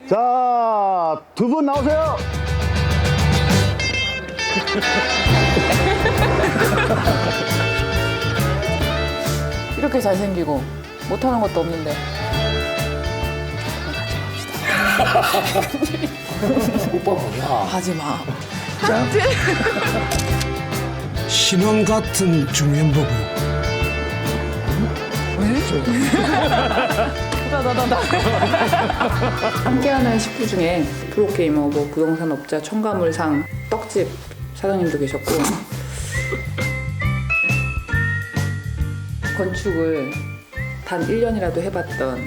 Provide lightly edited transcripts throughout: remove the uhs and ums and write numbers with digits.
자, 두 분 나오세요. 이렇게 잘생기고 못하는 것도 없는데. 오빠 뭐야? 하지 마. 신혼 같은 중년 부부. 함께하는 식구 중에 프로게이머, 뭐 부동산업자, 첨가물상, 떡집 사장님도 계셨고 건축을 단 1년이라도 해봤던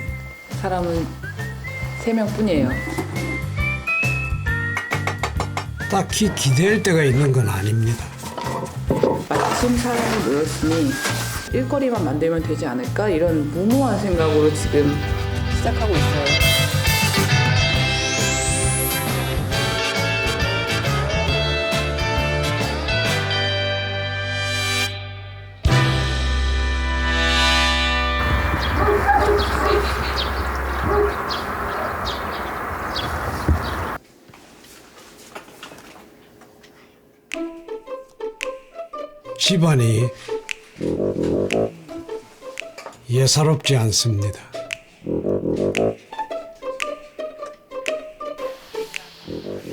사람은 3명뿐이에요. 딱히 기대할 때가 있는 건 아닙니다. 마침 사람이 모였으니 일거리만 만들면 되지 않을까? 이런 무모한 생각으로 지금 시작하고 있어요. 집안이 예사롭지 않습니다.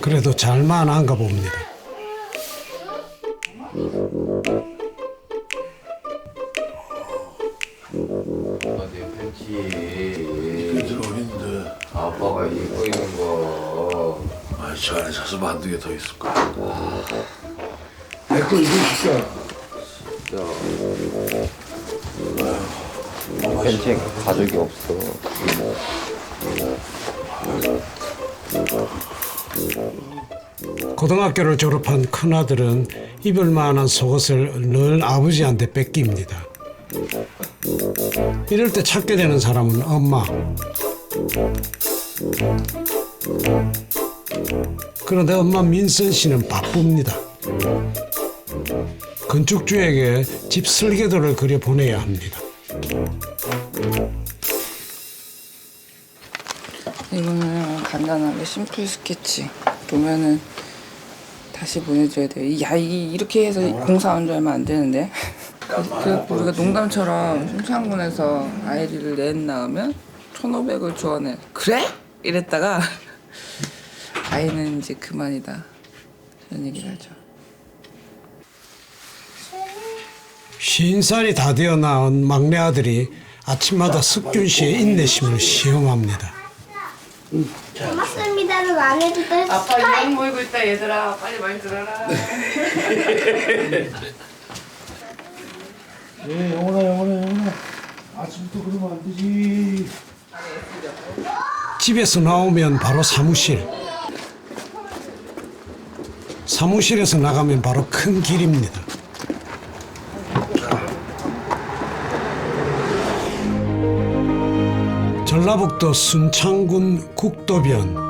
그래도 잘만한가 봅니다. 내 팬티 들어오는데. 아빠가 입고 있는 거 아, 저 안에 자서 만두 개 더 있을 거야. 내거 이거 진짜. 팬티 가족이 없어. 고등학교를 졸업한 큰아들은 입을 만한 속옷을 늘 아버지한테 뺏깁니다. 이럴 때 찾게 되는 사람은 엄마. 그런데 엄마 민선 씨는 바쁩니다. 건축주에게 집 설계도를 그려 보내야 합니다. 이거는 간단하게 심플 스케치 보면은 다시 보내줘야 돼요. 야, 이렇게 해서 공사한 줄 알면 안 되는데. 그 우리가 농담처럼 심창군에서 아이를 넷 낳으면 1,500을 주원해. 그래? 이랬다가 아이는 이제 그만이다. 이런 얘기를 하죠. 50살이 다 되어 낳은 막내 아들이 아침마다 석균 씨의 인내심을 시험합니다. 고맙습니다를 안 해도 돼. 아빠 이만 모이고 있다 얘들아. 빨리 말 들어라. 예, 영원아. 아침부터 그러면 안 되지. 집에서 나오면 바로 사무실. 사무실에서 나가면 바로 큰 길입니다. 전라북도 순창군 국도변.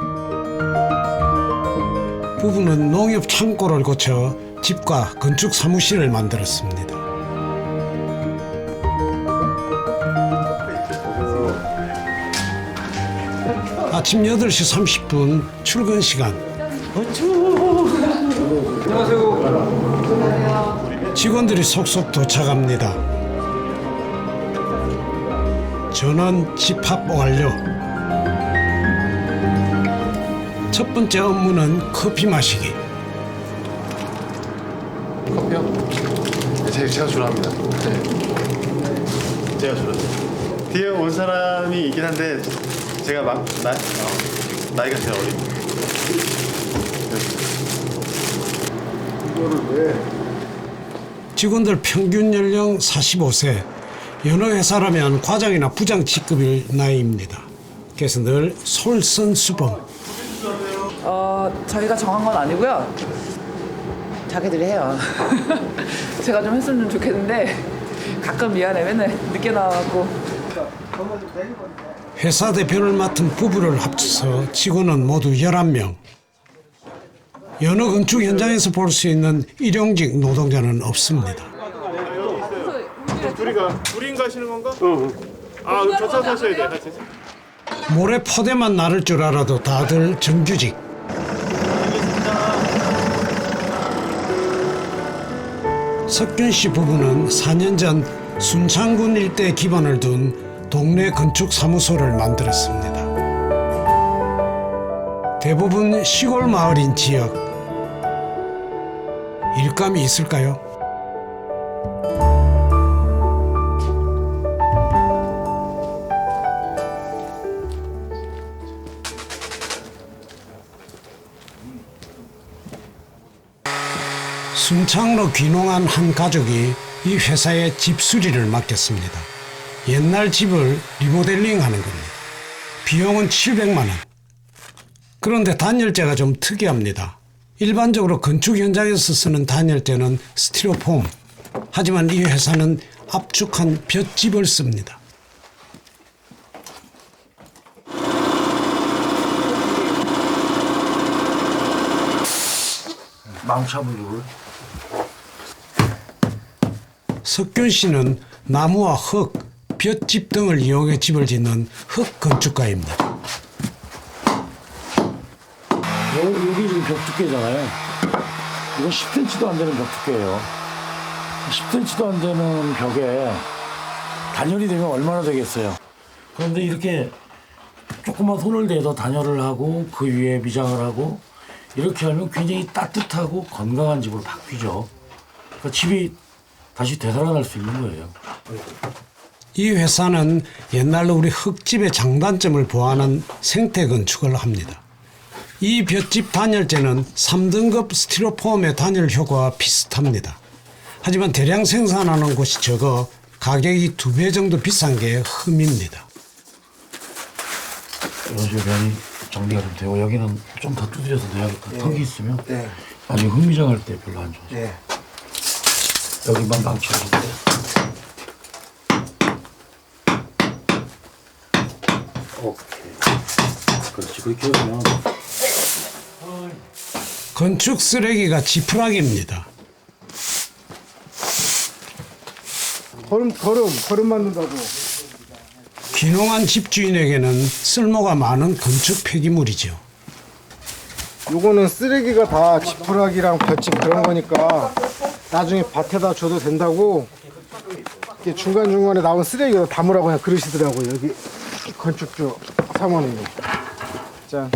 부부는 농협 창고를 고쳐 집과 건축 사무실을 만들었습니다. 아침 8시 30분 출근 시간. 직원들이 속속 도착합니다. 전원 집합 완료. 첫 번째 업무는 커피 마시기. 커피요? 네, 제가 주랍니다. 네. 제가 주랍니다. 뒤에 온 사람이 있긴 한데 제가 나이가 제일 어립니다. 직원들 평균 연령 45세. 여느 회사라면 과장이나 부장 직급일 나이입니다. 그래서 늘 솔선수범. 저희가 정한 건 아니고요. 자기들이 해요. 제가 좀 했으면 좋겠는데 가끔 미안해. 맨날 늦게 나와갖고. 회사 대표를 맡은 부부를 합쳐서 직원은 모두 11명. 여느 건축 현장에서 볼 수 있는 일용직 노동자는 없습니다. 둘이 가시는 건가? 응. 아, 그럼 저차 사셔야 돼, 같이. 모래 포대만 나를 줄 알아도 다들 정규직. 석균 씨 부부는 4년 전 순창군 일대에 기반을 둔 동네 건축 사무소를 만들었습니다. 대부분 시골 마을인 지역. 일감이 있을까요? 순창로 귀농한 한 가족이 이 회사의 집 수리를 맡겼습니다. 옛날 집을 리모델링 하는 겁니다. 비용은 700만 원. 그런데 단열재가 좀 특이합니다. 일반적으로 건축 현장에서 쓰는 단열재는 스티로폼. 하지만 이 회사는 압축한 볏짚을 씁니다. 망차물을 석균 씨는 나무와 흙, 볏짚 등을 이용해 집을 짓는 흙 건축가입니다. 여기 지금 벽 두께잖아요. 이거 10cm도 안 되는 벽 두께예요. 10cm도 안 되는 벽에 단열이 되면 얼마나 되겠어요. 그런데 이렇게 조금만 손을 대서 단열을 하고 그 위에 미장을 하고 이렇게 하면 굉장히 따뜻하고 건강한 집으로 바뀌죠. 그러니까 집이 다시 되살아날 수 있는 거예요. 이 회사는 옛날로 우리 흙집의 장단점을 보완한 생태 건축을 합니다. 이 볏짚 단열재는 3등급 스티로폼의 단열 효과와 비슷합니다. 하지만 대량 생산하는 곳이 적어 가격이 2배 정도 비싼 게 흠입니다. 이런 식으로 면이 정리가 좀 되고 여기는 좀 더 두드려서 내야겠다. 턱이 있으면 나중에 흙미장할 때 별로 안 좋아요. 여기만 망치를 줄 때. 오케이. 그렇지. 그렇게 하면 건축 쓰레기가 지푸라기입니다. 걸음 만든다고. 귀농한 집주인에게는 쓸모가 많은 건축 폐기물이죠. 요거는 쓰레기가 다 지푸라기랑 볏짚 그런 거니까 나중에 밭에다 줘도 된다고 이렇게 중간중간에 나온 쓰레기를 담으라고 그냥 그러시더라고요. 여기 건축주 사모님이. 자,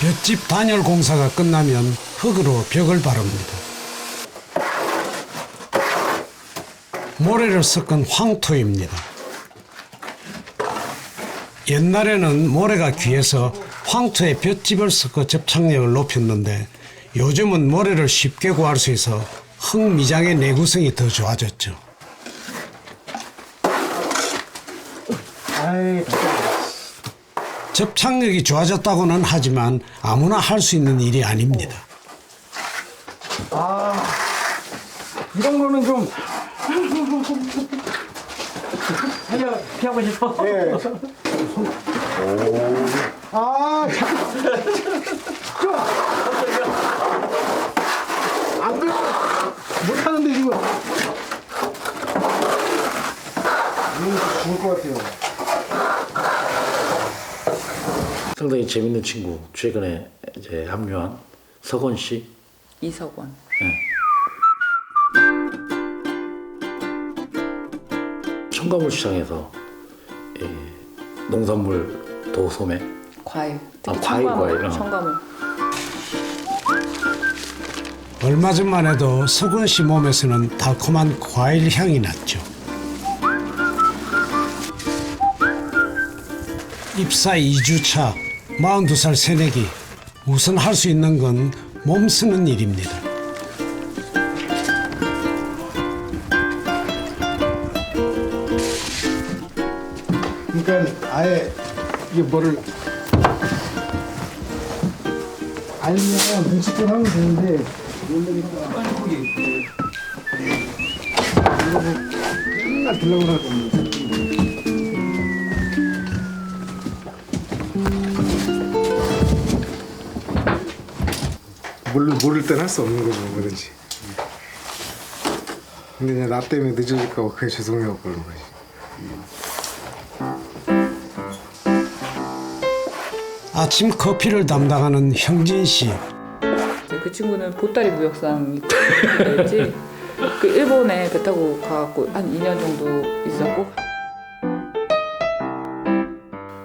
볏짚 단열 공사가 끝나면 흙으로 벽을 바릅니다. 모래를 섞은 황토입니다. 옛날에는 모래가 귀해서 황토에 볏짚을 섞어 접착력을 높였는데 요즘은 모래를 쉽게 구할 수 있어 흙 미장의 내구성이 더 좋아졌죠. 접착력이 좋아졌다고는 하지만 아무나 할 수 있는 일이 아닙니다. 이런 거는 좀 피하고 싶어. 예. 안 돼. 못하는데 지금. 이거 죽을 것 같아요. 상당히 재밌는 친구 최근에 이제 합류한 석원 씨. 이석원. 청가물 시장에서 농산물 도소매. 과일. 특히 과일, 청과물. 과일. 청과물. 얼마 전만 해도 석원 씨 몸에서는 달콤한 과일 향이 났죠. 입사 2주차 42살 새내기. 우선 할 수 있는 건 몸 쓰는 일입니다. 그러니까 아예 이게 뭐를 알면 눈치껏 하면 되는데 이거 맨날 들러오라 겁니다. 모를 땐 할 수 없는 거죠, 뭐든지. 근데 그냥 나 때문에 늦어질까 봐 그게 죄송해갖고 그런 거지. 아침 커피를 담당하는 형진 씨. 그 친구는 보따리 무역상 됐지. 그 일본에 배 타고 가갖고 한 2년 정도 있었고.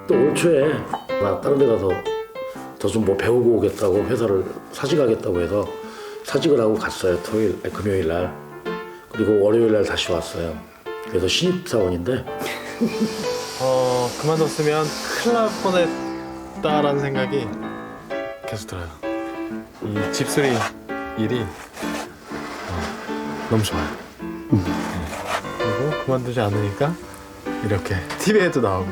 또 올 초에 나 다른 데 가서 더 좀 뭐 배우고 오겠다고 회사를 사직하겠다고 해서 사직을 하고 갔어요. 금요일 날. 그리고 월요일 날 다시 왔어요. 그래서 신입사원인데 그만뒀으면 큰일 날 뻔했다라는 생각이 계속 들어요. 이 집수리 일이 너무 좋아요. 그리고 그만두지 않으니까 이렇게 TV에도 나오고.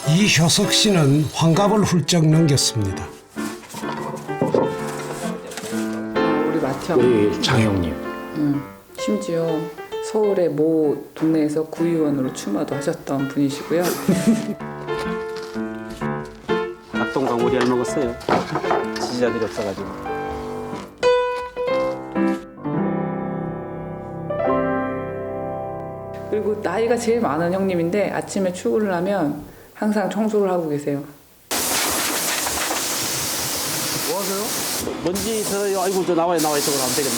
이효석 씨는 환갑을 훌쩍 넘겼습니다. 우리 마티형. 우리 장형님 심지어 서울의 모 동네에서 구의원으로 출마도 하셨던 분이시고요. 낙동강 오리 알 먹었어요. 지지자들이 없어가지고. 그리고 나이가 제일 많은 형님인데 아침에 출근을 하면 항상 청소를 하고 계세요. 먼지 있어요. 아이고 저 나와요. 저거 하면 되겠네.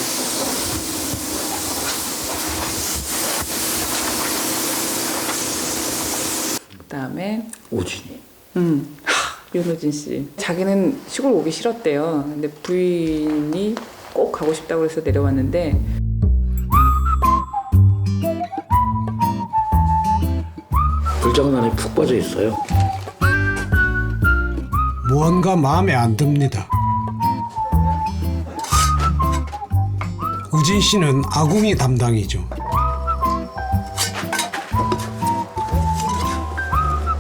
그다음에 오진이 윤호진 씨. 자기는 시골 오기 싫었대요. 근데 부인이 꼭 가고 싶다고 해서 내려왔는데 불장은 안에 푹 빠져 있어요. 무언가 마음에 안 듭니다. 우진 씨는 아궁이 담당이죠.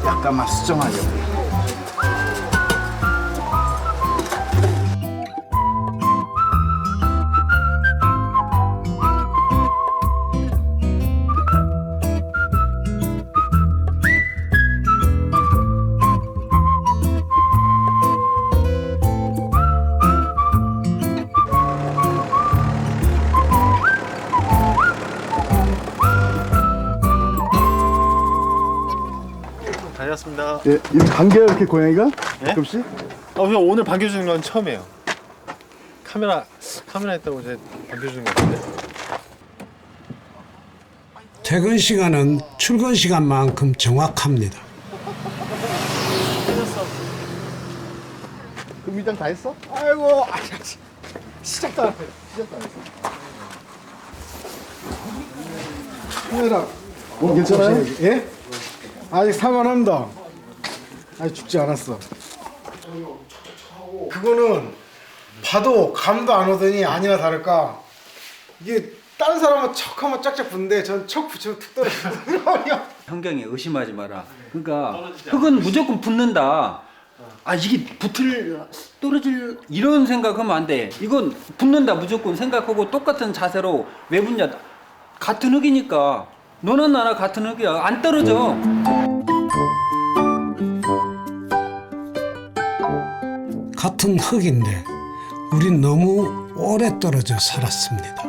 약간만 수정하려고. 다녔습니다. 예, 이 반겨요 이렇게 고양이가? 예? 가끔씩? 그냥 오늘 반겨주는 건 처음이에요. 카메라 있다고 이제 반겨주는 거 같은데. 퇴근 시간은 출근 시간만큼 정확합니다. 그 미장 다 했어? 아이고, 시작도 안 했어. 카메라 괜찮아요? 예? 아직 살만합니다. 아직 죽지 않았어. 그거는 봐도 감도 안 오더니 아니나 다를까 이게 다른 사람은 척하면 짝짝 붙는데 전 척 붙이면 툭 떨어지거든요. 현경이 의심하지 마라. 그러니까 흙은 무조건 붙는다. 아 이게 떨어질 이런 생각하면 안 돼. 이건 붙는다 무조건 생각하고 똑같은 자세로 왜 붙냐. 같은 흙이니까 너나 나나 같은 흙이야. 안 떨어져. 같은 흙인데 우린 너무 오래 떨어져 살았습니다.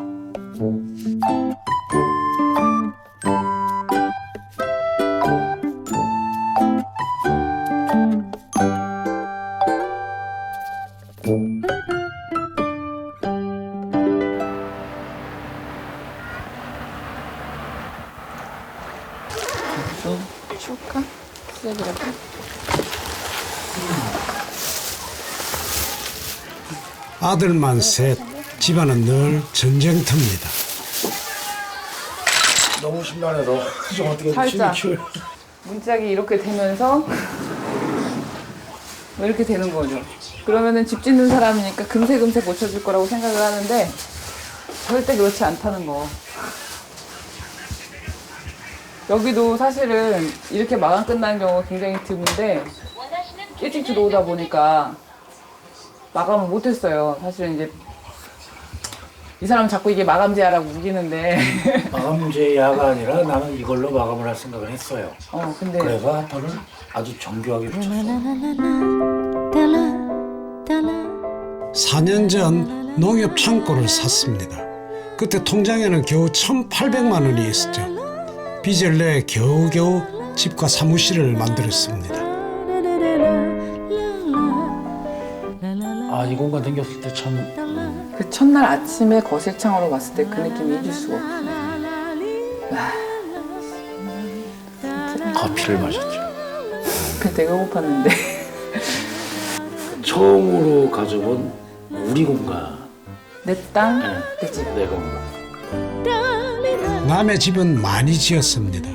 치울까? 쓰레기라고? 아들만 셋, 집안은 늘 전쟁터입니다. 너무 심란해서 좀 어떻게 살짝. 춤이 춰요. 문짝이 이렇게 되면서 이렇게 되는 거죠. 그러면은 집 짓는 사람이니까 금세 고쳐줄 거라고 생각을 하는데 절대 그렇지 않다는 거. 여기도 사실은 이렇게 마감 끝나는 경우가 굉장히 드문데 일찍 들어오다 보니까 마감을 못했어요. 사실은 이제 이 사람 자꾸 이게 마감제야라고 우기는데 마감제야가 아니라 나는 이걸로 마감을 할 생각을 했어요. 근데 그래서 한편을 아주 정교하게 붙였어요. 4년 전 농협 창고를 샀습니다. 그때 통장에는 겨우 1,800만 원이 있었죠. 빚을 내 겨우겨우 집과 사무실을 만들었습니다. 아, 이 공간 생겼을 때 참 그 첫날 아침에 거실 창으로 봤을 때 그 느낌이 잊을 수가 없어. 커피를 마셨죠. 배 되게 고팠는데. 처음으로 가져본 우리 공간. 내 땅, 내 집. 내 공간. 남의 집은 많이 지었습니다.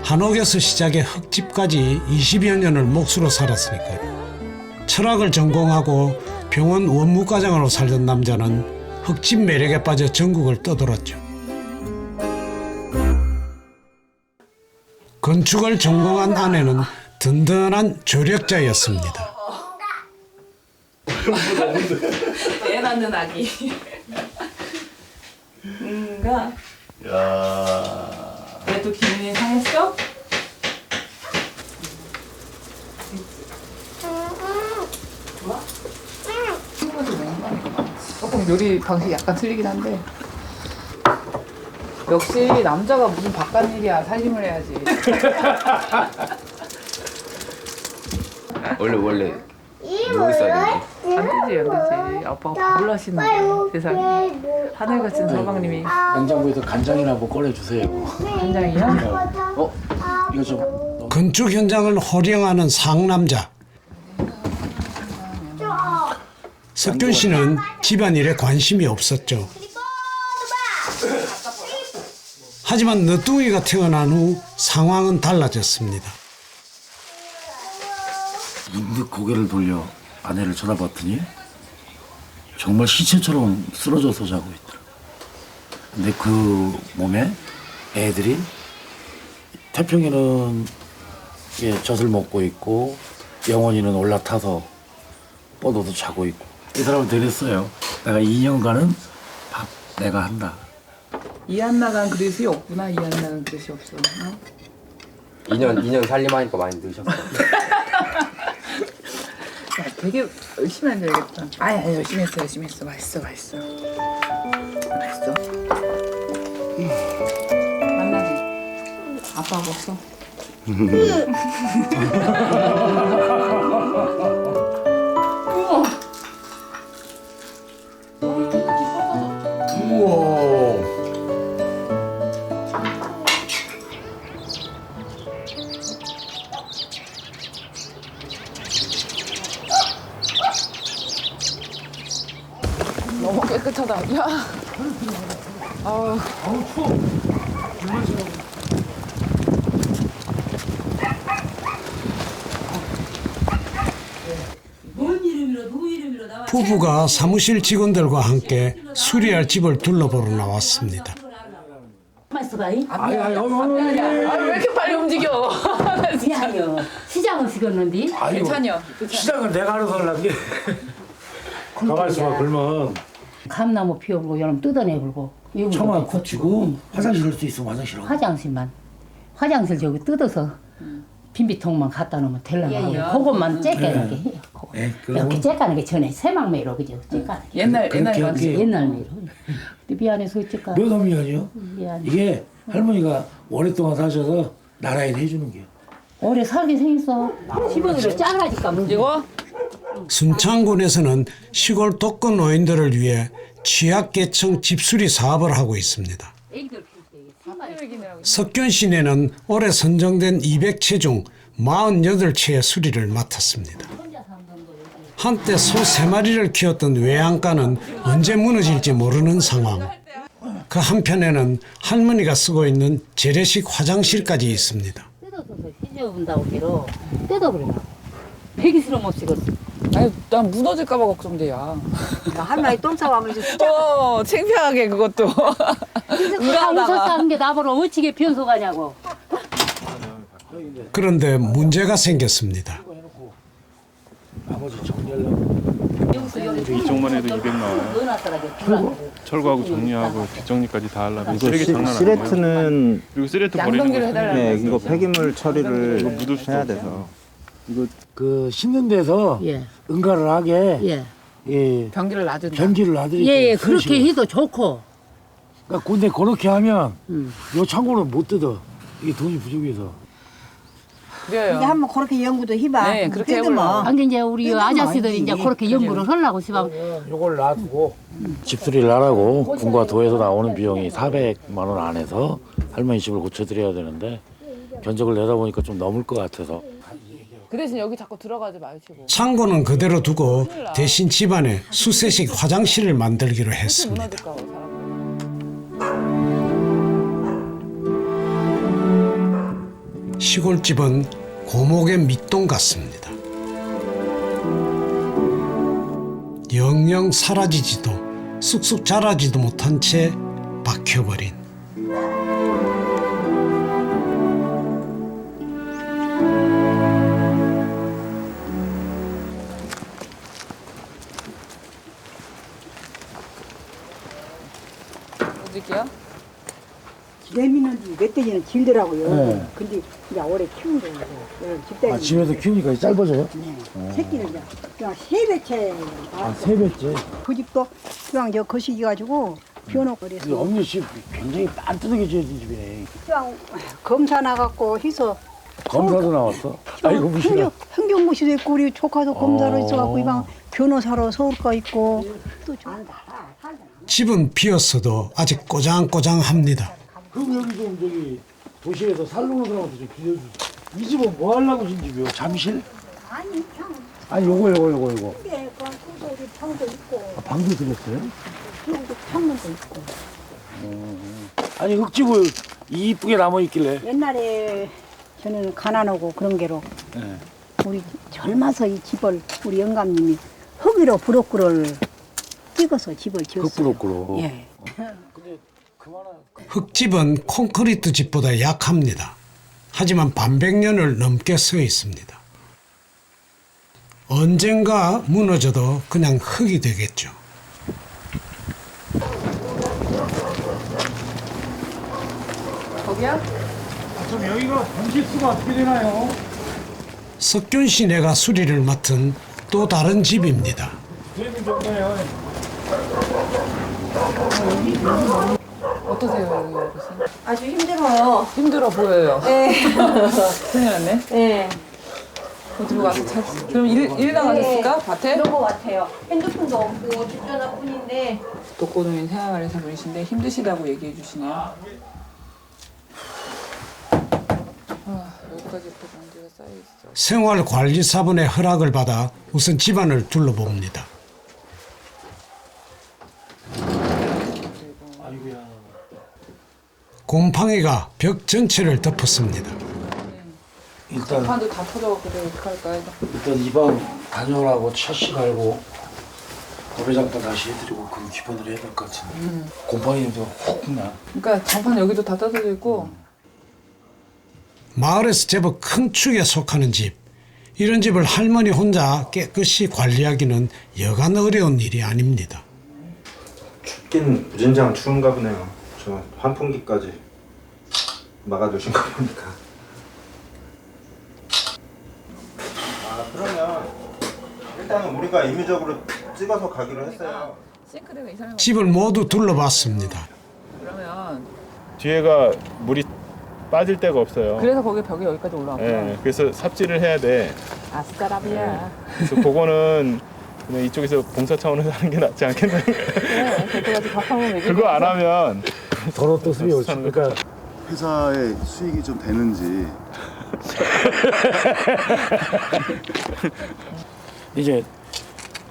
한옥에서 시작해 흙집까지 20여 년을 몫으로 살았으니까요. 철학을 전공하고 병원 원무과장으로 살던 남자는 흙집 매력에 빠져 전국을 떠돌았죠. 건축을 전공한 아내는 든든한 조력자였습니다. 애 낳는 아기. 뭔가. 야. 그래도 기분이 상했어? 좋아? 조금 요리 방식이 약간 틀리긴 한데 역시 남자가 무슨 바깥일이야. 살림을 해야지. 원래 누워 있어야 되지. 안 되지 안 되지. 아빠가 밥을 하시는데 세상에. 하늘 같은 서방님이. 냉장고에서 간장이나 뭐 꺼내주세요. 간장이요? 이거 좀. 건축 현장을 호령하는 상남자. 석균 씨는 집안일에 관심이 없었죠. 하지만 늦둥이가 태어난 후 상황은 달라졌습니다. 문득 고개를 돌려 아내를 쳐다봤더니 정말 시체처럼 쓰러져서 자고 있더라. 근데 그 몸에 애들이 태평이는 젖을 먹고 있고 영원이는 올라타서 뻗어도 자고 있고 이 사람은 되랬어요. 내가 2년간은 밥 내가 한다. 이한나간 그릇이 없구나. 이한나간 그릇이 없어. 어? 2년 살림하니까 많이 늘셨어. 야, 되게 열심히 앉아야겠다. 아야 열심히 했어. 맛있어. 만나지. 아빠가 없어. 너무 깨끗하다. 야. 아우. 부부가 사무실 직원들과 함께 수리할 집을 둘러보러 나왔습니다. 왜 이렇게 빨리 움직여? 미안해요. 시장은 식었는데. 괜찮여. 시장을 내가 알아서 하려는 게 가만히 있어봐. 그러면 감나무 피우고 여름 뜯어내고. 청아 고치고 화장실 할 수 있으면 화장실 하고. 화장실만. 화장실 저기 뜯어서 빈비통만 갖다 놓으면 되려면 그것만 째까는 게 해요. 그거. 이렇게 째까는 게 전에 새막매로 그죠? 째까는 게. 옛날 그렇게 방식. 옛날 매로. 미안해서 째까. 몇 원이야죠? 미안해. 이게 할머니가 오랫동안 사셔서 나라에 해주는 게요. 오래 살게 생겼어. 10원으로 짜가지까 문제고. 순창군에서는 시골 독거 노인들을 위해 취약계층 집수리 사업을 하고 있습니다. 석균 씨네는 올해 선정된 200채 중 48채의 수리를 맡았습니다. 한때 소 3마리를 키웠던 외양간은 언제 무너질지 모르는 상황. 그 한편에는 할머니가 쓰고 있는 재래식 화장실까지 있습니다. 뜯어서 휘저어본다고 기로 뜯어버려. 배기스러움 없이 그. 아니 난 무너질까봐 걱정돼야. 할머니 똥 싸고 하면 이제 창피하게 그것도. 웃었어 하는 게 나보러 어찌게 변소가냐고. 그런데 문제가 생겼습니다. 나머지 정리하려고. 이쪽만 해도 200 나와요. 철거하고 정리하고 뒷정리까지 다 하려면 쓰레기 장난 아니에요. 시레트는 그리고 쓰레기 버리는 양동기를 거. 해달라는 네, 거지. 이거 폐기물 처리를 이거 묻을 수도 해야 없고. 돼서 그 씻는 데서 예. 응가를 하게 예. 예, 변기를 놔준다. 변기를 놔드릴게요. 예, 그런 그렇게 식으로. 해도 좋고. 그러니까 근데 그렇게 하면 요 창고는 못 뜯어. 이게 돈이 부족해서. 그래요. 이제 한번 그렇게 연구도 해봐. 네, 그렇게 그래도 뭐. 해보려고. 근데 이제 우리 그래도 아저씨들이 이제 많이 그렇게 연구를 하려고 싶어. 요걸 놔두고 집수리를 하라고 군과 도에서 나오는 비용이 400만 원 안에서 할머니 집을 고쳐드려야 되는데 견적을 내다 보니까 좀 넘을 것 같아서 그 대신 여기 자꾸 들어가지 마시고. 창고는 그대로 두고 대신 집안에 수세식 화장실을 만들기로 했습니다. 무너질까 봐 사람. 시골집은 고목의 밑동 같습니다. 영영 사라지지도 쑥쑥 자라지도 못한 채 박혀버린 어디게요? 내미는 멧돼지는 길더라고요. 네. 근데 이제 오래 키운 거예요. 집단이. 집에서 키우니까 짧아져요? 네. 새끼는 이제 그냥 세 배째. 세 배째. 그 집도 그냥 저 거시기 가지고 비워놓고 그래서 엄니 집 굉장히 빤듯하게 지어진 집이네. 그냥 검사 나갔고 해서 검사도 나왔어? 아이고 무시라. 흥경고시도 있고 우리 조카도 검사로 어. 있어갖고 이방 변호사로 서울 가 있고 또 집은 비었어도 아직 꼬장꼬장합니다. 그럼 여기 좀 저기 도시에서 살롱 사람한테 좀 빌려주세요. 이 집은 뭐 하려고 진 집이요? 잠실? 아니 그냥 아니 요거. 이게 그 우리 방도 있고 방도 들었어요? 여기 창문도 있고 아니 흙집을 이쁘게 남아있길래. 옛날에 저는 가난하고 그런 게로 네. 우리 젊어서 이 집을 우리 영감님이 흙으로 부럭구를 찍어서 집을 지었어요. 흙부럭구로. 예. 흙집은 콘크리트 집보다 약합니다. 하지만 반백년을 넘게 서 있습니다. 언젠가 무너져도 그냥 흙이 되겠죠. 거기야? 그럼 여기가 번지수가 어떻게 되나요? 석균 씨네가 수리를 맡은 또 다른 집입니다. 그래도 좋네요. 어떠세요 여기 여기서? 아주 힘들어요. 힘들어 보여요. 네. 큰일 났네. 네. 어디로 가서 찾지? 그럼 일 나가셨을까? 밭에? 그런 것 같아요. 핸드폰도 없고 뒷전화뿐인데 독거노인 생활에서 분이신데 힘드시다고 얘기해 주시네요. 여기까지 이렇게 먼지가 쌓여있어. 생활관리사분의 허락을 받아 우선 집안을 둘러봅니다. 곰팡이가 벽 전체를 덮었습니다. 일단 판도 다 터져갖고 내가 어떡할까 해서. 일단 이 방 단열하고 샤시 갈고 도배장판 다시 해드리고 그 기본으로 해야 될 것 같은데 곰팡이 냄새가 훅 나. 그러니까 장판 여기도 다 떨어져 있고 마을에서 제법 큰 축에 속하는 집. 이런 집을 할머니 혼자 깨끗이 관리하기는 여간 어려운 일이 아닙니다. 춥긴 무진장 추운가 보네요. 저 환풍기까지 막아두신 거 보니까. 아 그러면 일단은 우리가 임의적으로 찍어서 가기로 했어요. 싱크대가 이 사람이 집을 모두 둘러봤습니다. 그러면 뒤에가 물이 빠질 데가 없어요. 그래서 거기 벽이 여기까지 올라왔구나. 예, 그래서 삽질을 해야 돼. 아스카라비아. 그래서 그거는 그냥 이쪽에서 봉사 차원에서 하는 게 낫지 않겠나? 그때까지 밥하면 그거 안 하면 더러 또 습이 올수 그러니까 회사에 수익이 좀 되는지. 이제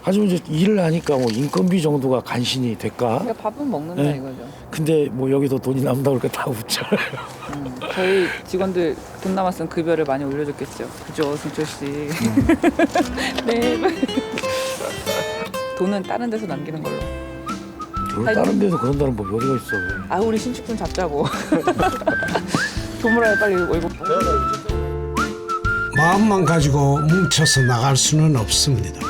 하지만 이제 일을 하니까 뭐 인건비 정도가 간신히 될까? 그러니까 밥은 먹는다 네. 이거죠. 근데 뭐 여기서 돈이 남다 그러니까 다 웃잖아요. 저희 직원들 돈 남았으면 급여를 많이 올려줬겠죠. 그죠, 승철 씨. 네. 돈은 다른 데서 남기는 걸로. 뭘 다른 데서 그런다는 법이 어디가 있어. 아, 우리 신축 좀 잡자고. 도무라에 빨리 월급. 마음만 가지고 뭉쳐서 나갈 수는 없습니다.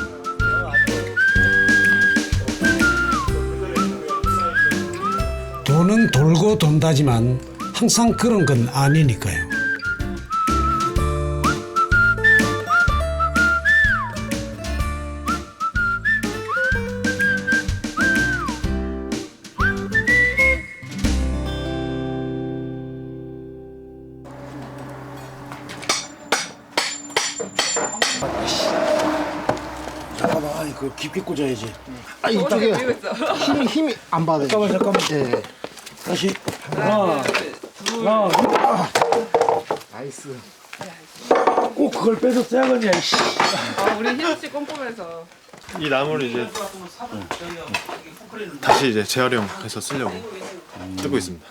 돈은 돌고 돈다지만 항상 그런 건 아니니까요. 잠깐만, 그 깊게 꽂아야지. 아 이쪽에 힘이 안 받아요. 잠깐만. 네. 다시. 하나. 나이스. 꼭 그걸 뺏었어야겠냐, 이씨. 우리 희우 씨 꼼꼼해서. 이 나무를 이제 다시 이제 재활용해서 쓰려고 뜨고 있습니다.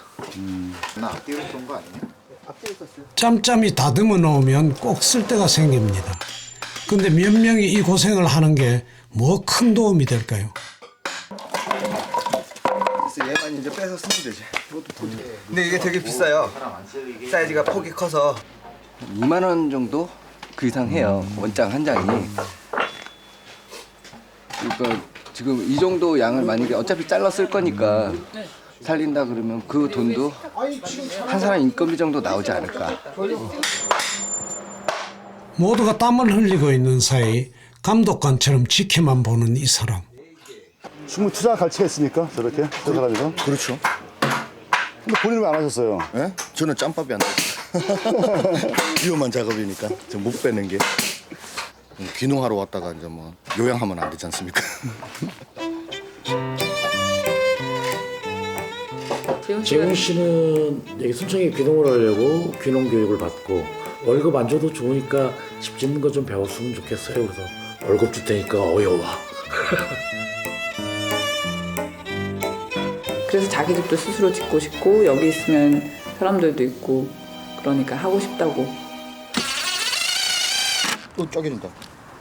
나 앞뒤로 그런 거 아니냐? 짬짬이 다듬어 놓으면 꼭 쓸 때가 생깁니다. 근데 몇 명이 이 고생을 하는 게 뭐 큰 도움이 될까요? 얘만 이제 빼서 쓰면 되지. 근데 이게 되게 비싸요. 사이즈가 폭이 커서 2만 원 정도 그 이상 해요. 원장 한 장이. 그러니까 지금 이 정도 양을 만약에 어차피 잘라 쓸 거니까 살린다 그러면 그 돈도 한 사람 인건비 정도 나오지 않을까. 모두가 땀을 흘리고 있는 사이 감독관처럼 지켜만 보는 이 사람. 충분히 투자 가치가 있으니까 저렇게 저 사람이서. 그렇죠. 근데 본인은 왜 안 하셨어요? 예? 저는 짬밥이 안 돼요. 위험한 작업이니까 좀 못 빼는 게. 귀농하러 왔다가 이제 뭐 요양하면 안 되지 않습니까? 재훈 씨는 여기 순창에 귀농을 하려고 귀농 교육을 받고 월급 안 줘도 좋으니까 집 짓는 거 좀 배웠으면 좋겠어요. 그래서 월급 줄 테니까 어여와. 그래서 자기 집도 스스로 짓고 싶고 여기 있으면 사람들도 있고 그러니까 하고 싶다고. 또 쪼개진다.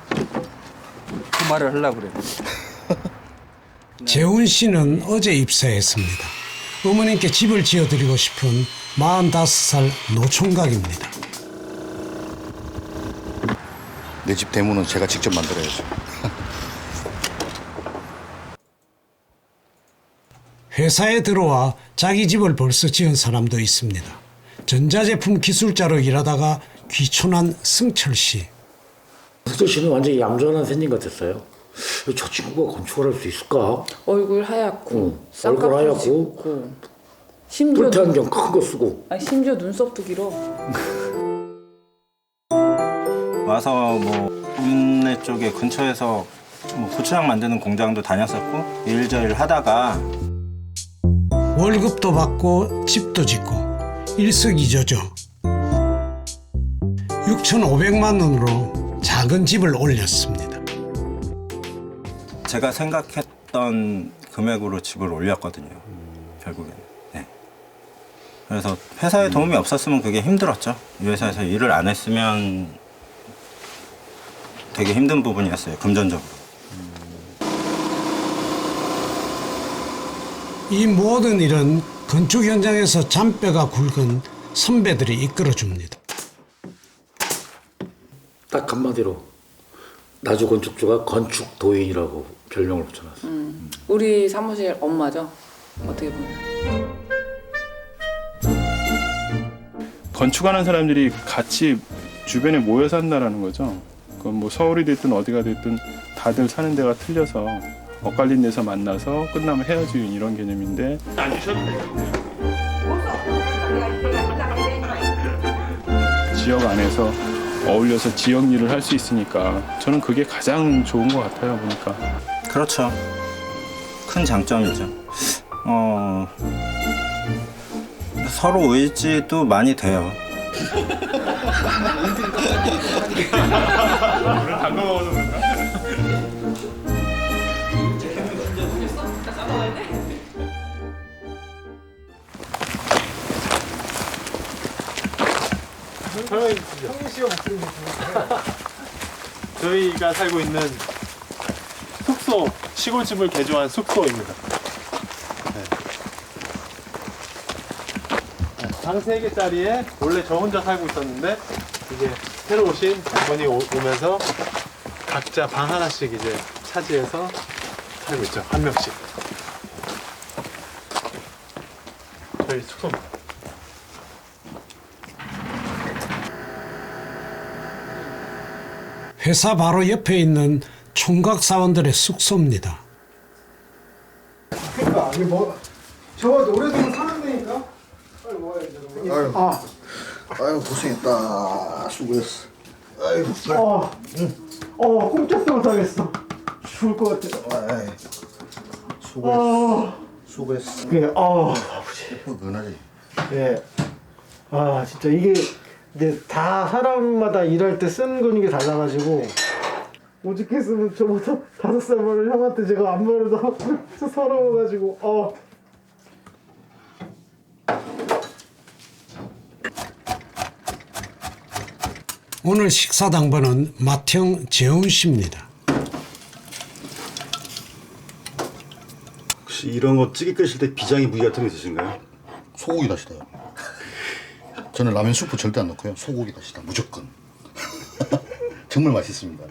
그 말을 하려고 그래. 재훈 씨는 어제 입사했습니다. 어머님께 집을 지어드리고 싶은 45살 노총각입니다. 내 집 대문은 제가 직접 만들어야죠. 회사에 들어와 자기 집을 벌써 지은 사람도 있습니다. 전자제품 기술자로 일하다가 귀촌한 승철 씨. 승철 씨는 완전히 얌전한 샌님 같았어요. 저 친구가 건축을 할 수 있을까? 얼굴 하얗고 얼굴 하얗고 심지어 뿔테 안경 큰 거 쓰고. 심지어 눈썹도 길어. 와서 뭐 읍내 쪽에 근처에서 뭐 고추장 만드는 공장도 다녔었고 일저일 하다가 월급도 받고 집도 짓고 일석이조죠. 6,500만 원으로 작은 집을 올렸습니다. 제가 생각했던 금액으로 집을 올렸거든요. 결국에는. 네. 그래서 회사에 도움이 없었으면 그게 힘들었죠. 이 회사에서 일을 안 했으면 되게 힘든 부분이었어요. 금전적으로. 이 모든 일은 건축 현장에서 잔뼈가 굵은 선배들이 이끌어줍니다. 딱 한마디로 나주 건축주가 건축 도인이라고 별명을 붙여놨어. 우리 사무실 엄마죠. 어떻게 보면. 건축하는 사람들이 같이 주변에 모여 산다라는 거죠. 그건 뭐 서울이 됐든 어디가 됐든 다들 사는 데가 틀려서 엇갈린 데서 만나서 끝나면 헤어지는 이런 개념인데 안 주셔도 되겠네요. 지역 안에서 어울려서 지역 일을 할 수 있으니까 저는 그게 가장 좋은 것 같아요. 보니까. 그렇죠. 큰 장점이죠. 서로 의지도 많이 돼요. 담가 먹어서 그런가? 저희가 살고 있는 숙소, 시골집을 개조한 숙소입니다. 방 3개짜리에 원래 저 혼자 살고 있었는데 이제 새로 오신 분이 오면서 각자 방 하나씩 이제 차지해서 살고 있죠. 한 명씩. 저희 숙소입니다. 회사 바로 옆에 있는 총각 사원들의 숙소입니다. 그러니까 이게 뭐 저거 오래되면 사는 데니까 빨리 먹어야죠. 아유 고생했다. 수고했어. 아이고, 그래. 꼼짝도 못하겠어. 죽을 것 같아. 수고했어. 그래, 아버지. 뻐근하지. 예. 아, 진짜 이게 이제 다 사람마다 일할 때 쓰는 근육이 달라가지고 오죽했으면 저보다 5살 많은 형한테 제가 안마를 다 서러워가지고 오늘 식사 당번은 맏형 재훈 씨입니다. 혹시 이런 거 찌개 끓이실 때 비장의 무기 같은 거 있으신가요? 소고기 다시다요. 저는 라면 수프 절대 안 넣고요. 소고기 다시다 무조건. 정말 맛있습니다.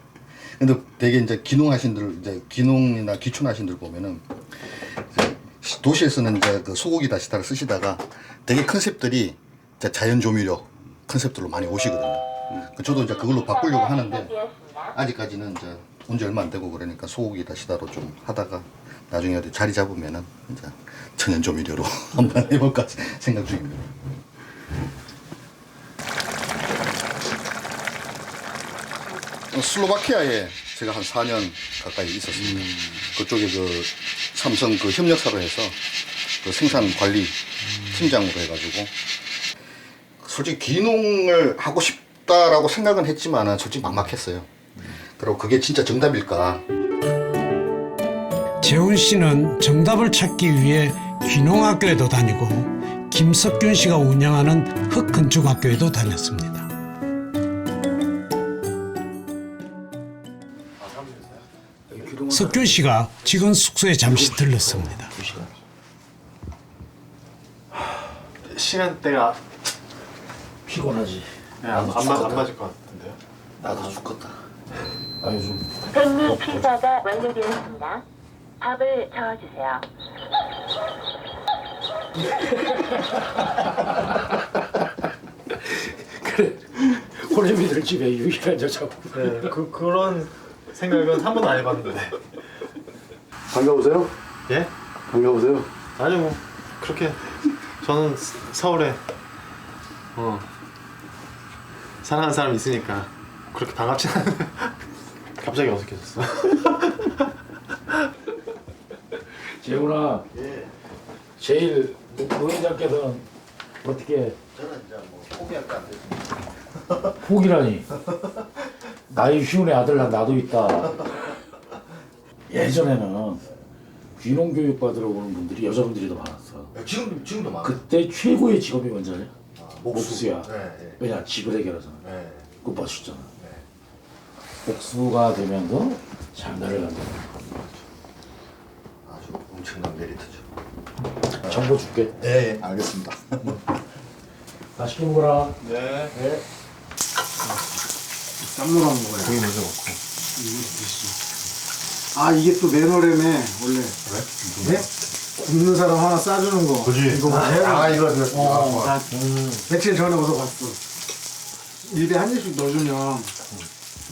근데 되게 이제 기농이나 귀촌하신 들 보면은 도시에서는 이제 그 소고기 다시다를 쓰시다가 되게 컨셉들이 이제 자연 조미료 컨셉들로 많이 오시거든요. 저도 이제 그걸로 바꾸려고 하는데 아직까지는 이제 온 지 얼마 안 되고 그러니까 소고기 다시다로 좀 하다가 나중에 어디 자리 잡으면은 이제 천연 조미료로 한번 해볼까 생각 중입니다. 슬로바키아에 제가 한 4년 가까이 있었습니다. 그쪽에 그 삼성 그 협력사로 해서 그 생산 관리 팀장으로 해가지고 솔직히 귀농을 하고 싶다라고 생각은 했지만은 솔직히 막막했어요. 그리고 그게 진짜 정답일까? 재훈 씨는 정답을 찾기 위해 귀농학교에도 다니고 김석균 씨가 운영하는 흑건축학교에도 다녔습니다. 석균 씨가 지금 숙소에 잠시 들렀습니다. 시간대가 피곤하지. 안 맞을 것 같은데요. 나도 죽겠다. 아 요즘 백미 피자가 완료되었습니다. 밥을 저어주세요. 그래 호레미들 집에 유일한 여자고. 네, 그런 생각은 한 번도 안 해봤는데. 반가우세요? 예? 반가우세요? 아니요, 뭐 그렇게 저는 서울에 사랑하는 사람이 있으니까 그렇게 반갑지 않은데 갑자기 어색해졌어. 재훈아, 제일 노회장께서는 어떻게? 저는 이제 뭐 포기할 거 안 됐습니다. 포기라니. 나이 쉬운 아들 나도 있다. 예전에는 귀농 교육 받으러 오는 분들이 여자분들이 더 많았어. 지금도 많아. 그때 최고의 직업이 뭔지 알아요? 목수. 목수야. 네. 왜냐 집을 해결하잖아. 네. 그거 봐주잖아. 목수가 되면서 장가를 간다. 아주 엄청난 메리트죠. 정보 줄게. 네, 알겠습니다. 맛있게 먹어라. 네. 네. 쌈무랑 먹어요. 고기 먼저 먹고. 아, 이게 또 매너래매 원래. 네? 굽는 사람 하나 싸주는 거. 그지? 이거 뭐 해라. 이거 나 며칠 전에 와서 봤어. 입에 한 입씩 넣어주면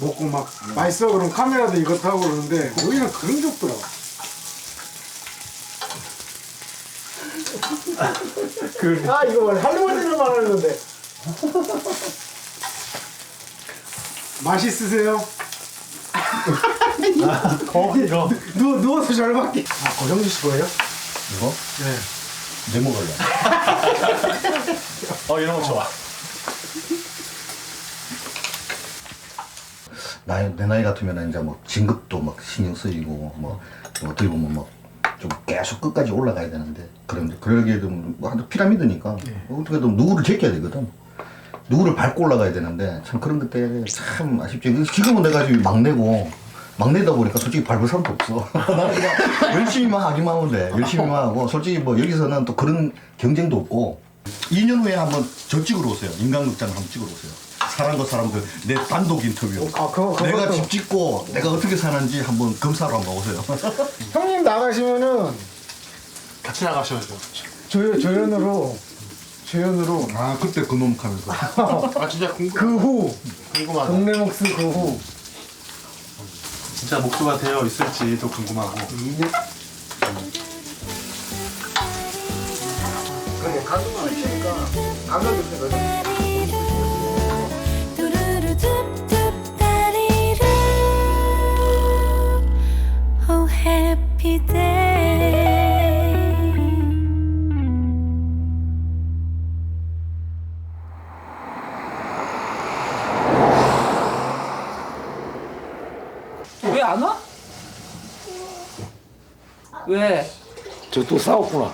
먹고 막 맛있어 그럼 카메라도 이거 타고 그러는데 여기는 그런 게 없더라. 아, 이거 원래 할머니들만 하는데. 맛있으세요? 이거 누워서 잘 받게. 아, 고정지 씨 거예요? 이거? 네. 내 먹을래. 이런 거 좋아. 내 나이 같으면 이제 뭐 진급도 막 신경 쓰이고 뭐 어떻게 보면 뭐 좀 계속 끝까지 올라가야 되는데 그러기에도 뭐 피라미드니까 어떻게든 누구를 제껴야 되거든. 누구를 밟고 올라가야 되는데 참 그런 것 때문에 참 아쉽지. 지금은 내가 지금 막내다 보니까 솔직히 밟을 사람도 없어. 나는 그냥 열심히만 하기만 하면 돼. 열심히만 하고 솔직히 뭐 여기서는 또 그런 경쟁도 없고 2년 후에 한번 저 찍으러 오세요. 인간극장 한번 찍으러 오세요. 사람과 사람들 내 단독 인터뷰. 내가 집 짓고 내가 어떻게 사는지 한번 검사로 한번 오세요. 형님 나가시면은 같이 나가셔야죠. 조연으로. 아 그때 그놈 하면서. 아 진짜 그 후. 궁금하다. 동네 목수 그 후. 진짜 목수가 되어 있을지도 궁금하고. 그래 가슴을 치니까 감각이 없어요. 두루루 툭툭 안 와? 왜? 저 또 싸웠구나.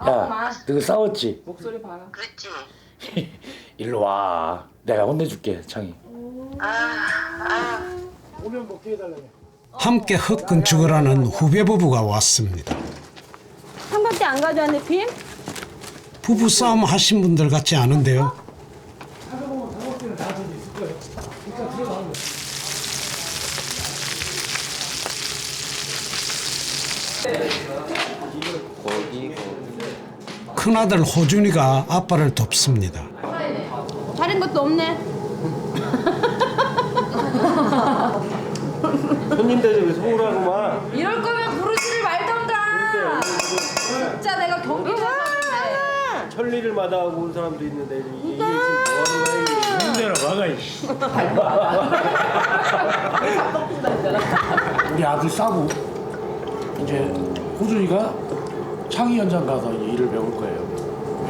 야, 너 싸웠지? 목소리 봐요. 일로 와. 내가 혼내줄게, 창이. 오면 먹게 해달라고. 함께 흙 건축을 하는 후배 부부가 왔습니다. 한 바퀴 안 가져왔네, 빔? 부부 싸움 하신 분들 같지 않은데요. 큰아들 호준이가 아빠를 돕습니다. 다른 것도 없네. 손님 대접에 소홀하구만. 이럴 거면 부르지를 말던가. 진짜 내가 경기도 사는데. 천리를 마다하고 온 사람도 있는데 이게 지금 뭐하는 거야? 힘내라 막아 이씨. 우리 아들 싸고 이제 호준이가 창의 현장 가서 이제 일을 배울 거예요.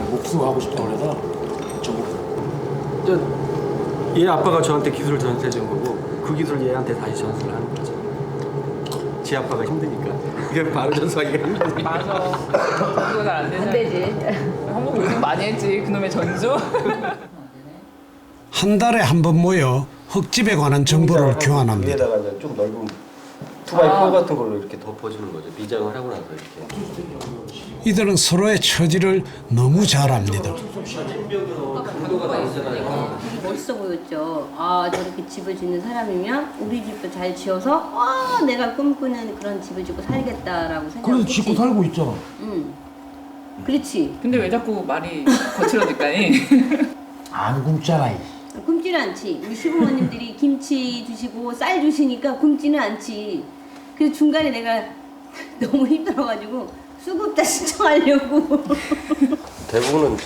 목수하고 싶다고 그래서 얘 아빠가 저한테 기술을 전수해 준 거고 그 기술을 얘한테 다시 전수를 하는 거죠. 지 아빠가 힘드니까 이게 바로 전수하기가 힘드니까. 맞아. 전수가 잘 안 되잖아. 안 되지. 한국 고생 많이 했지 그놈의 전수. 한 달에 한 번 모여 흙집에 관한 정보를 교환합니다. 위에다가 이제 좀 넓은 투바이4 같은 걸로 이렇게 덮어주는 거죠. 미장을 하고 나서 이렇게. 이들은 서로의 처지를 너무 잘 압니다. 멋있어 보였죠. 아, 저렇게 집을 짓는 사람이면 우리 집도 잘 지어서 내가 꿈꾸는 그런 집을 짓고 살겠다라고 생각했지. 그래도 짓고 살고 있잖아. 응. 그렇지. 근데 왜 자꾸 말이 거칠어질까니? 안 굶잖아. 굶지는 않지. 우리 시부모님들이 김치 주시고 쌀 주시니까 굶지는 않지. 그래서 중간에 내가 너무 힘들어가지고 수급자 신청하려고. 대부분은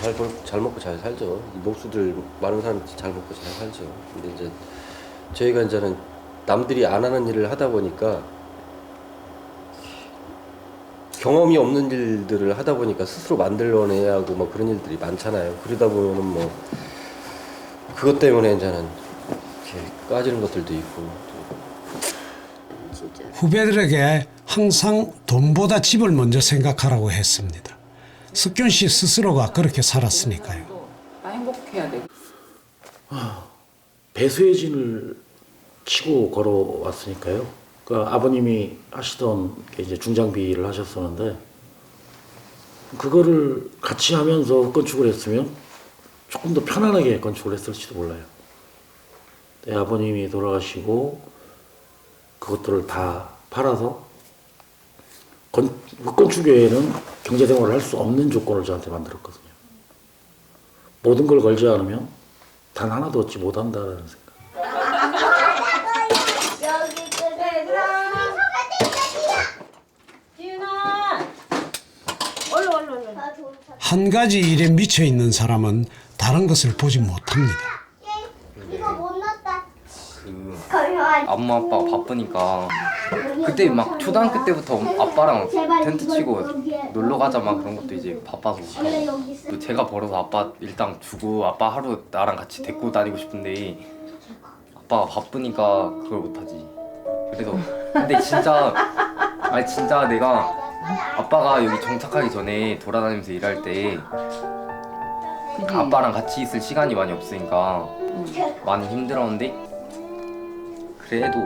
잘 먹고 잘 살죠. 목수들 많은 사람들이 잘 먹고 잘 살죠. 근데 이제 저희가 이제는 남들이 안 하는 일을 하다 보니까 경험이 없는 일들을 하다 보니까 스스로 만들어내야 하고 뭐 그런 일들이 많잖아요. 그러다 보면은 뭐 그것 때문에 이제는 이렇게 까지는 것들도 있고. 후배들에게 항상 돈보다 집을 먼저 생각하라고 했습니다. 석균 씨 스스로가 그렇게 살았으니까요. 나 행복해야 돼. 배수의 진을 치고 걸어왔으니까요. 그 아버님이 하시던 게 이제 중장비 일을 하셨었는데 그거를 같이 하면서 건축을 했으면 조금 더 편안하게 건축을 했을지도 몰라요. 내 아버님이 돌아가시고 그것들을 다 팔아서 건축회에는 경제생활을 할 수 없는 조건을 저한테 만들었거든요. 모든 걸 걸지 않으면 단 하나도 얻지 못한다라는 생각. 한 가지 일에 미쳐 있는 사람은 다른 것을 보지 못합니다. 엄마 아빠가 바쁘니까 그때 막 초등학교 때부터 아빠랑 텐트 치고 놀러 가자 막 그런 것도 이제 바빠서 또 제가 벌어서 아빠 일당 주고 아빠 하루 나랑 같이 데리고 다니고 싶은데 아빠가 바쁘니까 그걸 못하지. 그래서 근데 진짜 내가 아빠가 여기 정착하기 전에 돌아다니면서 일할 때 아빠랑 같이 있을 시간이 많이 없으니까 많이 힘들었는데 그래도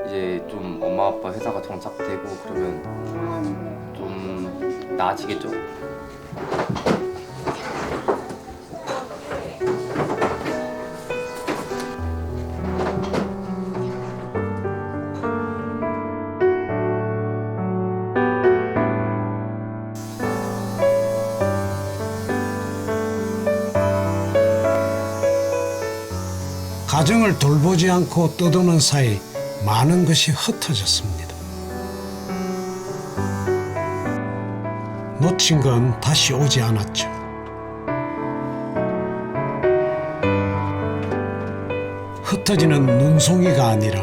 이제 좀 엄마 아빠 회사가 정착되고 그러면 좀 나아지겠죠? 가정을 돌보지 않고 떠도는 사이 많은 것이 흩어졌습니다. 놓친 건 다시 오지 않았죠. 흩어지는 눈송이가 아니라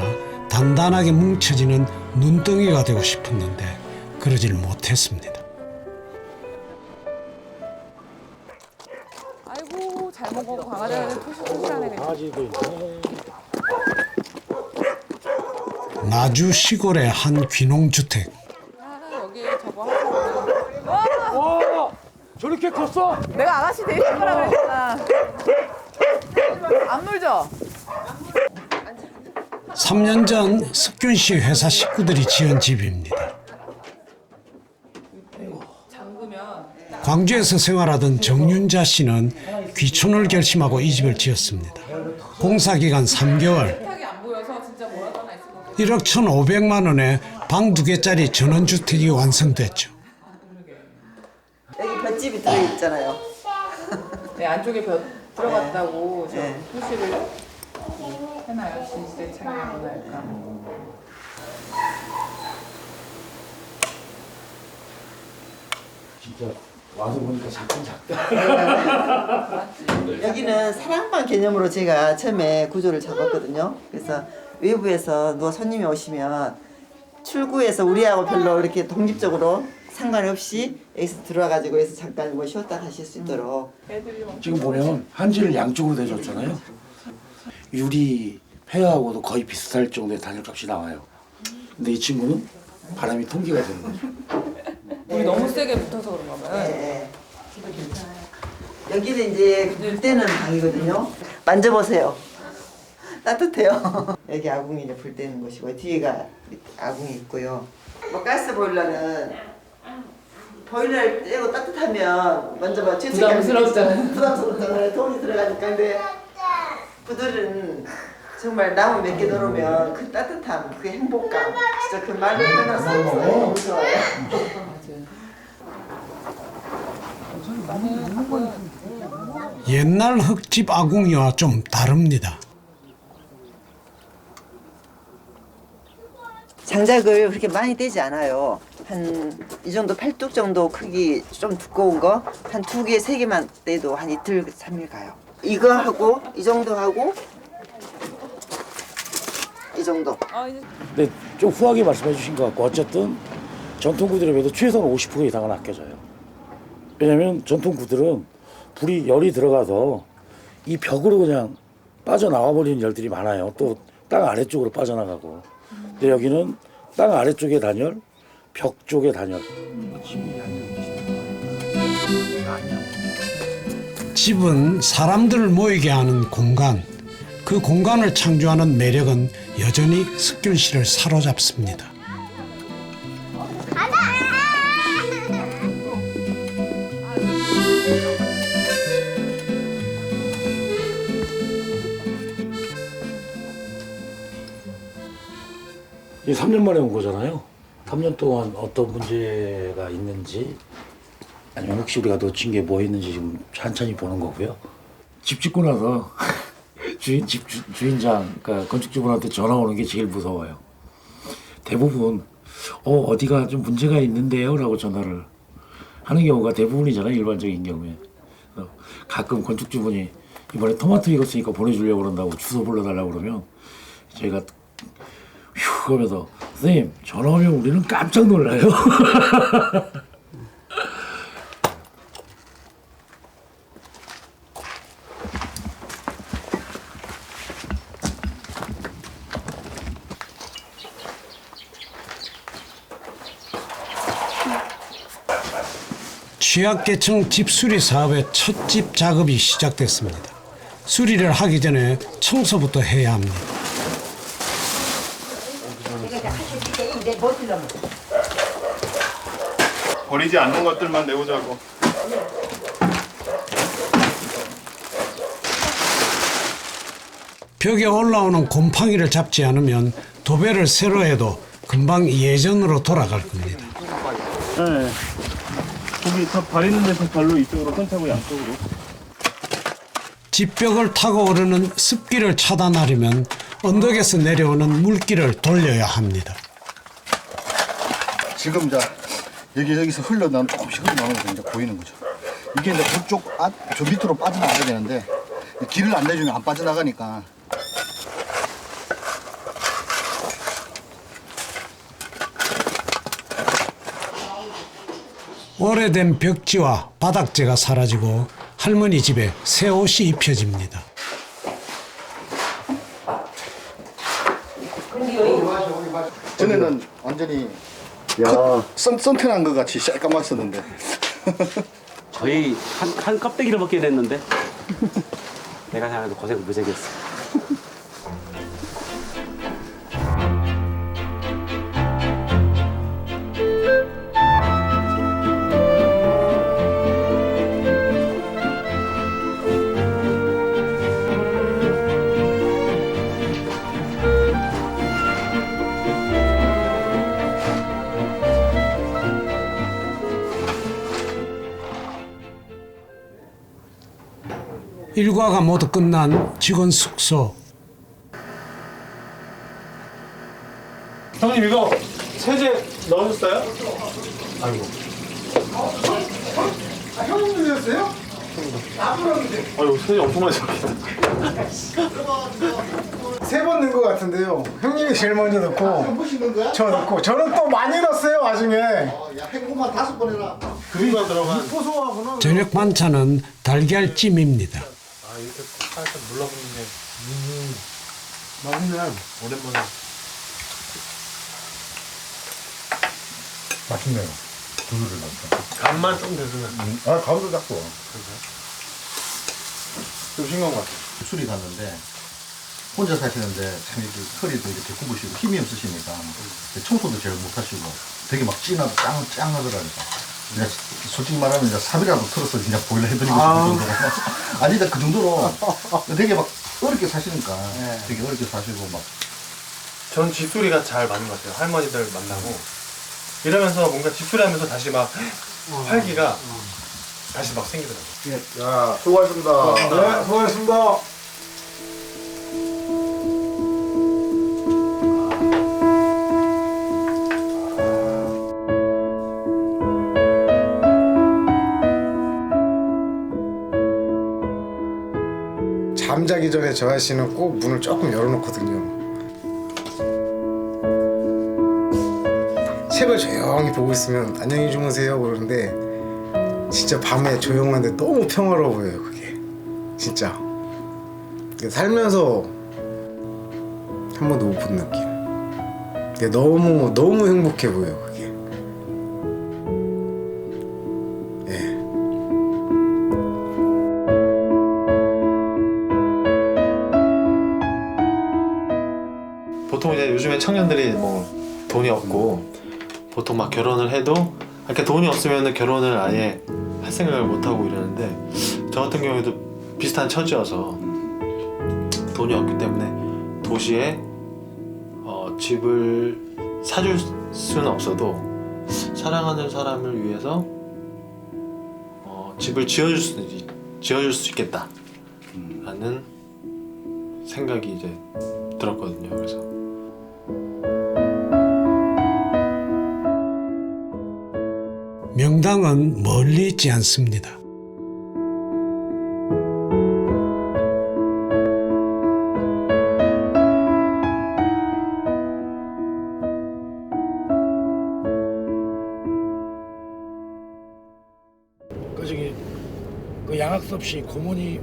단단하게 뭉쳐지는 눈덩이가 되고 싶었는데 그러질 못했습니다. 아이고 잘 먹어 강아지는 토실토실하네. 강아지도 있네. 나주 시골의 한 귀농주택. 여기 저거 와, 저렇게 컸어? 내가 아가씨 데이트 거라 그랬잖아. 안 놀죠? 3년 전 석균 씨 회사 식구들이 지은 집입니다. 광주에서 생활하던 정윤자 씨는 귀촌을 결심하고 이 집을 지었습니다. 공사 기간 3개월. 1억 1,500만 원에 방 2개짜리 전원주택이 완성됐죠. 여기 볏집이 들어있잖아요. 네, 안쪽에 벽 들어갔다고 저 표시를 해놔요. 진실의 창이라고 할까. 진짜 와서 보니까 작긴 작다. 여기는 사랑방 개념으로 제가 처음에 구조를 잡았거든요. 그래서 외부에서 누가 손님이 오시면 출구에서 우리하고 별로 이렇게 독립적으로 상관없이 여기서 들어와가지고 여기서 잠깐 뭐 쉬었다 가실 수 있도록. 지금 보면 한지를 양쪽으로 대줬잖아요. 유리 폐하고도 거의 비슷할 정도의 단열값이 나와요. 근데 이 친구는 바람이 통기가 되는 거죠. 우리 너무 세게 붙어서 그런가 봐요. 네. 여기는 이제 불 때는 방이거든요. 만져보세요. 따뜻해요. 여기 아궁이 이제 불 때는 곳이고 뒤에가 아궁이 있고요. 뭐 가스 보일러는 보일러를 떼고 따뜻하면 먼저 막 부담스럽잖아요. 부담스럽잖아요. 돈이 들어가니까. 근데 부들은 정말 나무 몇 개 넣으면 그 따뜻함, 그 행복감, 진짜 그 말로 표현할 수 없어요. 너무 좋아요. 옛날 흙집 아궁이와 좀 다릅니다. 장작을 그렇게 많이 떼지 않아요. 한 이 정도 팔뚝 정도 크기 좀 두꺼운 거 한 2개, 3개만 떼도 한 이틀, 3일 가요. 이거 하고 이 정도 하고 이 정도. 근데 좀 후하게 말씀해 주신 것 같고 어쨌든 전통 구들에 비해서 최소한 50% 이상은 아껴져요. 왜냐면 전통 구들은 불이 열이 들어가서 이 벽으로 그냥 빠져나와 버리는 열들이 많아요. 또 땅 아래쪽으로 빠져나가고. 근데 여기는 땅 아래쪽의 단열, 벽 쪽의 단열. 집은 사람들을 모이게 하는 공간. 그 공간을 창조하는 매력은 여전히 석균 씨를 사로잡습니다. 이게 3년 만에 온 거잖아요. 3년 동안 어떤 문제가 있는지 아니면 혹시 우리가 놓친 게 뭐 있는지 지금 천천히 보는 거고요. 집 짓고 나서 주인장, 그러니까 건축주분한테 전화 오는 게 제일 무서워요. 대부분 어디가 좀 문제가 있는데요? 라고 전화를 하는 경우가 대부분이잖아요. 일반적인 경우에. 가끔 건축주분이 이번에 토마토 익었으니까 보내주려고 그런다고 주소 불러달라고 그러면 저희가 휴 그러면서 선생님 전화 오면 우리는 깜짝 놀라요. 취약계층 집 수리 사업의 첫 집 작업이 시작됐습니다. 수리를 하기 전에 청소부터 해야 합니다. 버리지 않는 것들만 내보자고. 벽에 올라오는 곰팡이를 잡지 않으면 도배를 새로 해도 금방 예전으로 돌아갈 겁니다. 네. 거기 다 버리는 데서 발로 이쪽으로 손차고 양쪽으로. 집벽을 타고 오르는 습기를 차단하려면 언덕에서 내려오는 물기를 돌려야 합니다. 지금 이제 여기서 흘러나오는 조금씩 흘러나오는 게 이제 보이는 거죠. 이게 이제 그쪽 저 밑으로 빠져나가야 되는데 길을 안 내주면 안 빠져나가니까. 오래된 벽지와 바닥재가 사라지고 할머니 집에 새 옷이 입혀집니다. 근데 여기 전에는 완전히 썬텐한 것 같이 새까맣었는데 거의 한 껍데기를 먹게 됐는데 내가 생각해도 고생 무지했어. 일과가 모두 끝난 직원 숙소. 형님 이거 세제 넣어줬어요? 아이고. 형님 드셨어요? 아이고 세제 엄청 많이 줬겠다. 3번 넣은 것 같은데요. 형님이 제일 먼저 넣고 저 넣고 저는 또 많이 넣었어요 나중에. 행구만 5번 해라. 그리만 들어간. 저녁 반찬은 달걀찜입니다. 아 이렇게 살짝 눌러보는 게. 맛있네. 오랜만에. 맛있네요. 두루를 넣었어. 간만 좀 되주면. 아 간도 작고. 좀 싱거운 것 같아. 술이 갔는데 혼자 사시는데 참 이렇게 허리도 이렇게 굽으시고 힘이 없으시니까 청소도 잘 못하시고 되게 막 찐하고 짱하더라니까. 그냥 솔직히 말하면 이제 삽이라도 틀어서 그냥 보일러 해드리고 싶은 정도로. 아니다 그 정도로 되게 막 어렵게 사시니까 되게 어렵게 사시고 막. 전 집수리가 잘 맞는 것 같아요. 할머니들 만나고 이러면서 뭔가 집수리 하면서 다시 막 활기가 다시 막 생기더라고요. 자 수고하셨습니다. 네 수고하셨습니다. 잠자기 전에 저 아저씨는 꼭 문을 조금 열어놓거든요. 책을 조용히 보고 있으면 안녕히 주무세요 그러는데 진짜 밤에 조용한데 너무 평화로워 보여요 그게. 진짜 살면서 한 번도 못 본 느낌. 근데 너무 행복해 보여요 그게. 보통 이제 요즘에 청년들이 뭐 돈이 없고 보통 막 결혼을 해도 그러니까 돈이 없으면 결혼을 아예 할 생각을 못 하고 이러는데 저 같은 경우에도 비슷한 처지여서 돈이 없기 때문에 도시에 집을 사줄 수는 없어도 사랑하는 사람을 위해서 집을 지어줄 수 있겠다 라는 생각이 이제 들었거든요. 그래서 명당은 멀리 있지 않습니다. 그 양학섭 씨 고모님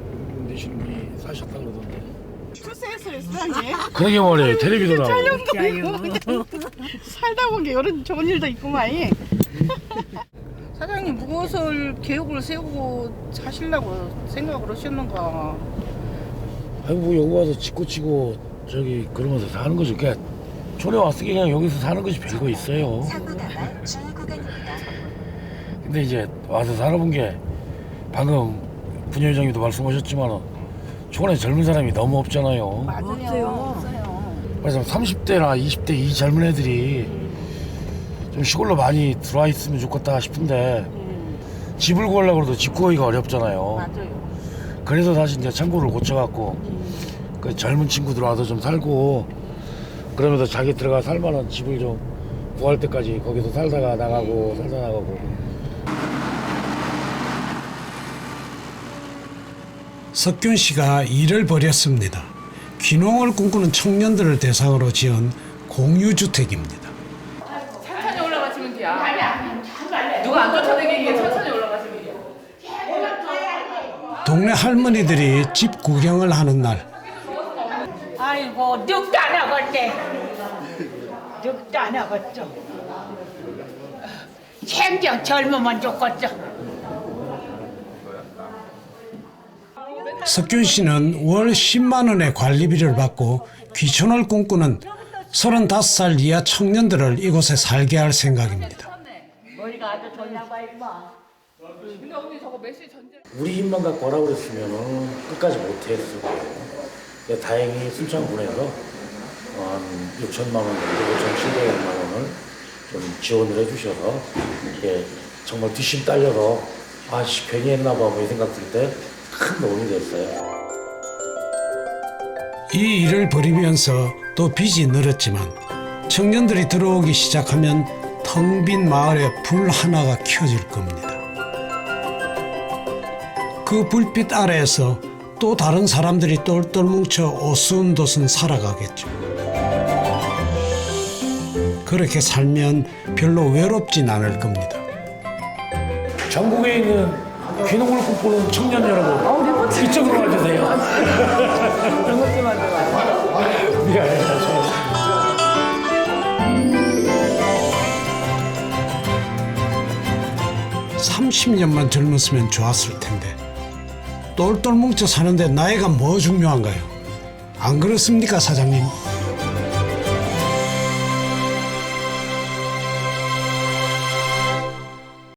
되시는 분이 사셨다 그러던데. 출세했어요, 세상에. 그러게 말이에요. 텔레비도 나오고. 촬영도 살다 보니 이런 좋은 일도 있구만. 사장님 무엇을 계획을 세우고 사시려고 생각을 하셨는가? 아니 뭐 여기 와서 짓고 치고 저기 그러면서 사는 거죠. 그냥 촌에 왔으니 그냥 여기서 사는 것이 별거 있어요. 근데 이제 와서 살아본 게 방금 분여회장님도 말씀하셨지만 촌에 젊은 사람이 너무 없잖아요. 맞아요. 그래서 30대나 20대 이 젊은 애들이 좀 시골로 많이 들어와 있으면 좋겠다 싶은데 집을 구하려고 해도 집 구하기가 어렵잖아요. 맞아요. 그래서 다시 이제 창고를 고쳐갖고 그 젊은 친구들 와서 좀 살고 그러면서 자기 들어가 살만한 집을 좀 구할 때까지 거기서 살다가 나가고 살다 나가고. 석균 씨가 일을 벌였습니다. 귀농을 꿈꾸는 청년들을 대상으로 지은 공유주택입니다. 천천히 올라가시면 돼요. 누가 안 쫓아다니게 천천히 올라가시면 돼요. 동네 할머니들이 집 구경을 하는 날 아이고 늑다 나갔네. 적도 안 해봤죠. 생전 젊으면 좋겠죠. 석균 씨는 월 10만 원의 관리비를 받고 귀촌을 꿈꾸는 35살 이하 청년들을 이곳에 살게 할 생각입니다. 머리가 아주 좋냐고 임마. 근데 언니 저거 메시 전제. 우리 힘만 갖고 하라고 그랬으면 끝까지 못했을 거예요. 근데 다행히 순창군에서 한 6천만 원 정도, 5,700만 원을 좀 지원을 해주셔서 이게 정말 뒷심 딸려서 아씨 괜히 했나 봐 뭐 이 생각 들 때 큰 도움이 됐어요. 이 일을 벌이면서 또 빚이 늘었지만 청년들이 들어오기 시작하면 텅 빈 마을에 불 하나가 켜질 겁니다. 그 불빛 아래에서 또 다른 사람들이 똘똘 뭉쳐 오순도순 살아가겠죠. 그렇게 살면 별로 외롭진 않을 겁니다. 전국에 있는 귀농을 꿈꾸는 청년 여러분, 이쪽으로 와주세요. 이런 것좀 만들어. 미안해요. 30년만 젊었으면 좋았을 텐데 똘똘 뭉쳐 사는데 나이가 뭐 중요한가요? 안 그렇습니까, 사장님?